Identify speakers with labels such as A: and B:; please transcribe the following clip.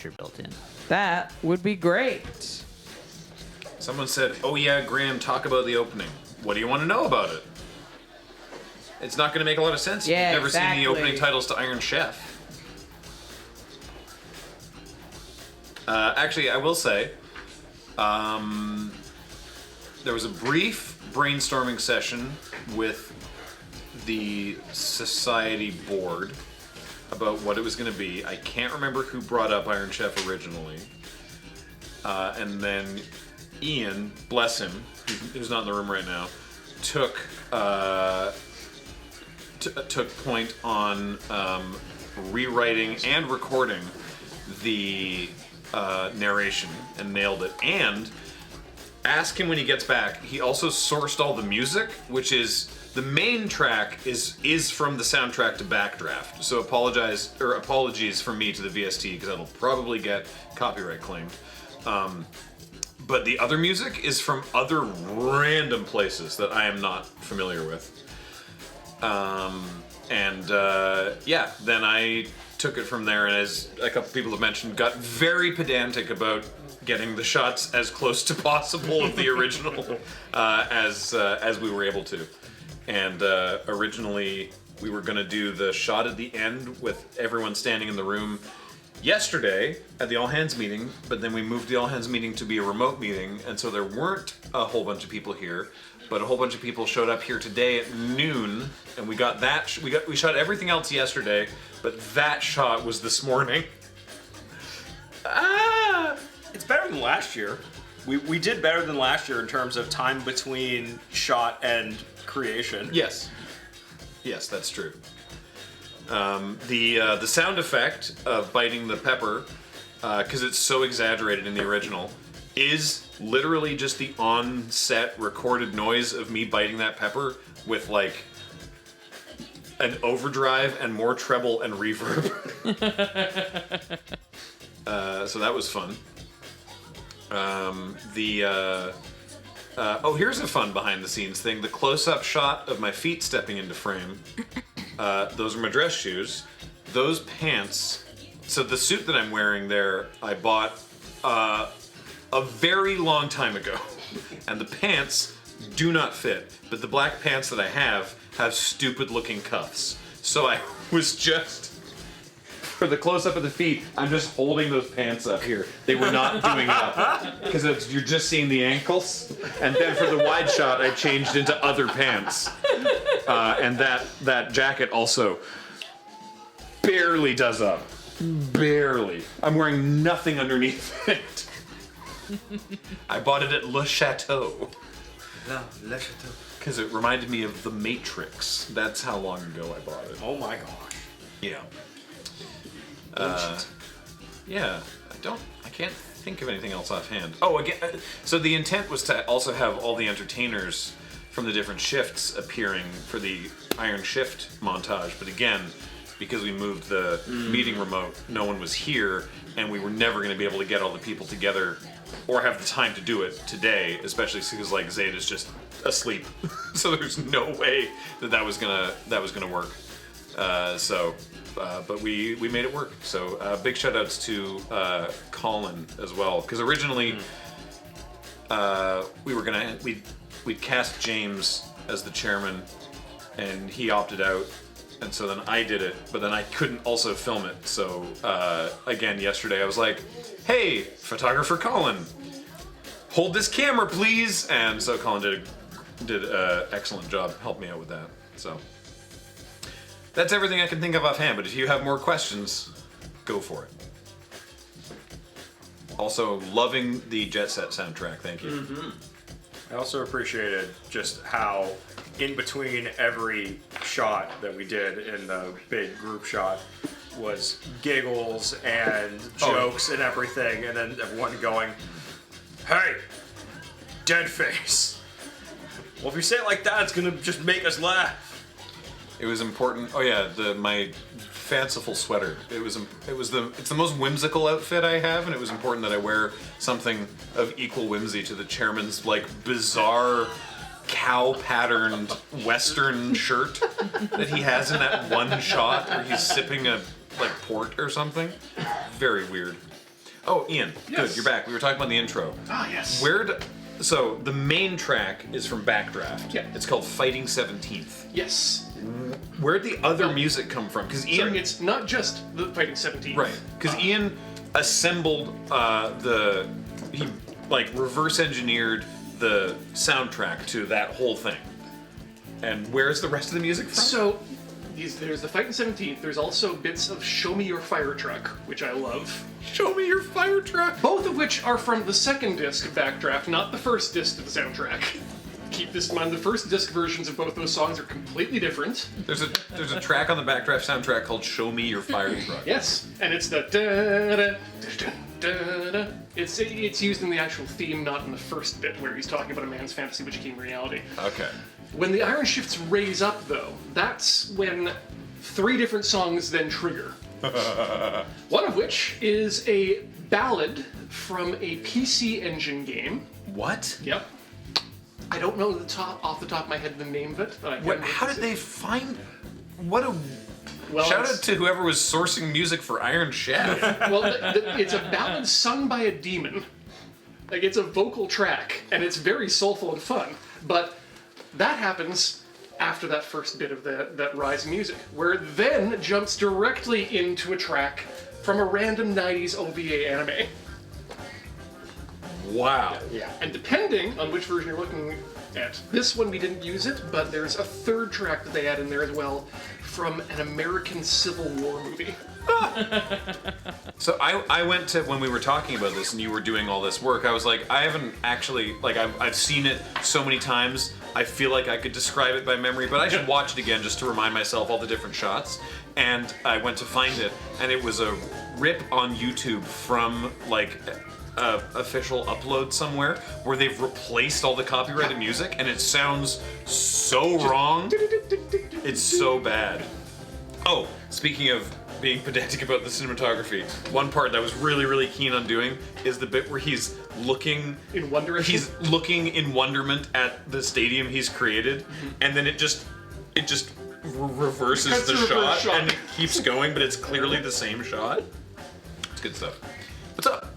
A: feature built in. That would be great.
B: Someone said, "Oh yeah, Graham, talk about the opening. What do you want to know about it?" It's not going to make a lot of sense.
A: Yeah,
B: You've never seen the opening
A: exactly.
B: titles to Iron Chef. Actually, I will say, there was a brief brainstorming session with the Society board about what it was going to be. I can't remember who brought up Iron Chef originally. And then Ian, bless him, who's not in the room right now, took point on rewriting and recording the narration and nailed it. And ask him when he gets back. He also sourced all the music, which is the main track is from the soundtrack to Backdraft. So apologies from me to the VST because that'll probably get copyright claimed. But the other music is from other random places that I am not familiar with. Then I took it from there, and as a couple people have mentioned, got very pedantic about getting the shots as close to possible of the original as we were able to. And originally we were going to do the shot at the end with everyone standing in the room yesterday at the all hands meeting, but then we moved the all hands meeting to be a remote meeting, and so there weren't a whole bunch of people here, but a whole bunch of people showed up here today at noon, and we got that. We shot everything else yesterday, but that shot was this morning.
C: It's better than last year. We did better than last year in terms of time between shot and creation.
B: Yes, that's true. The sound effect of biting the pepper, because it's so exaggerated in the original, is literally just the on-set recorded noise of me biting that pepper with like an overdrive and more treble and reverb. So that was fun. Here's a fun behind-the-scenes thing. The close-up shot of my feet stepping into frame. Those are my dress shoes. Those pants. So the suit that I'm wearing there, I bought a very long time ago, and the pants do not fit. But the black pants that I have stupid-looking cuffs. So I was just, for the close-up of the feet, I'm just holding those pants up here. They were not doing up because you're just seeing the ankles. And then for the wide shot, I changed into other pants. And that jacket also barely does up. Barely. I'm wearing nothing underneath it. I bought it at Le Chateau.
C: Le Chateau.
B: Because it reminded me of The Matrix. That's how long ago I bought it.
C: Oh my gosh.
B: Yeah. I can't think of anything else offhand. Oh, again, so the intent was to also have all the entertainers from the different shifts appearing for the Iron Shift montage, but again, because we moved the meeting remote, no one was here, and we were never going to be able to get all the people together or have the time to do it today, especially because like Zayd is just asleep, so there's no way that was gonna work. But we made it work. So big shout outs to Colin as well, because originally we'd cast James as the chairman, and he opted out, and so then I did it, but then I couldn't also film it. So again, yesterday I was like, "Hey, photographer Colin, hold this camera, please." And so Colin did an excellent job, helped me out with that. So that's everything I can think of offhand, but if you have more questions, go for it. Also, loving the Jet Set soundtrack, thank you.
C: Mm-hmm. I also appreciated just how in between every shot that we did in the big group shot was giggles and jokes and everything, and then everyone going, "Hey, dead face." Well, if you say it like that, it's gonna just make us laugh.
B: It was important. Oh yeah, my fanciful sweater. It's the most whimsical outfit I have, and it was important that I wear something of equal whimsy to the chairman's like bizarre cow-patterned Western shirt that he has in that one shot where he's sipping a like port or something. Very weird. Oh, Ian,
D: Yes.
B: good, you're back. We were talking about the intro.
D: Ah, yes.
B: So the main track is from Backdraft.
D: Yeah.
B: It's called Fighting 17th.
D: Yes.
B: Where'd the other music come from? Because Ian,
D: Sorry, it's not just the Fighting 17.
B: right? Because Ian assembled he like reverse engineered the soundtrack to that whole thing. And where's the rest of the music from?
D: So, there's the Fighting 17th. There's also bits of Show Me Your Fire Truck, which I love.
B: Show me your fire truck.
D: Both of which are from the second disc of Backdraft, not the first disc of the soundtrack. Keep this in mind, the first disc versions of both those songs are completely different.
B: There's a track on the Backdraft soundtrack called "Show Me Your Fire Truck."
D: Yes, and it's the da da da da. It's used in the actual theme, not in the first bit where he's talking about a man's fantasy which became reality.
B: Okay.
D: When the iron shifts raise up, though, that's when 3 different songs then trigger. One of which is a ballad from a PC Engine game.
B: What?
D: Yep. I don't know off the top of my head the name of it. But I can
B: How did they find? What a
D: Well,
B: shout
D: it's-
B: out to whoever was sourcing music for Iron Chef.
D: Well, it's a ballad sung by a demon. Like, it's a vocal track, and it's very soulful and fun. But that happens after that first bit of that rise music, where it then jumps directly into a track from a random 90s OVA anime.
B: Wow.
D: Yeah. And depending on which version you're looking at, this one we didn't use it, but there's a third track that they add in there as well from an American Civil War movie.
B: So I went to, when we were talking about this and you were doing all this work, I was like, I haven't actually, like, I've seen it so many times, I feel like I could describe it by memory, but I should watch it again just to remind myself all the different shots. And I went to find it, and it was a rip on YouTube from, like, official upload somewhere where they've replaced all the copyrighted music, and it sounds so wrong. It's so bad. Oh, speaking of being pedantic about the cinematography, one part that I was really, really keen on doing is the bit where he's looking
D: In wonder.
B: he's looking in wonderment at the stadium he's created, and then it just reverses
D: Cuts
B: the
D: the reverse
B: shot
D: shot.
B: and it keeps going, but it's clearly the same shot. It's good stuff. What's up?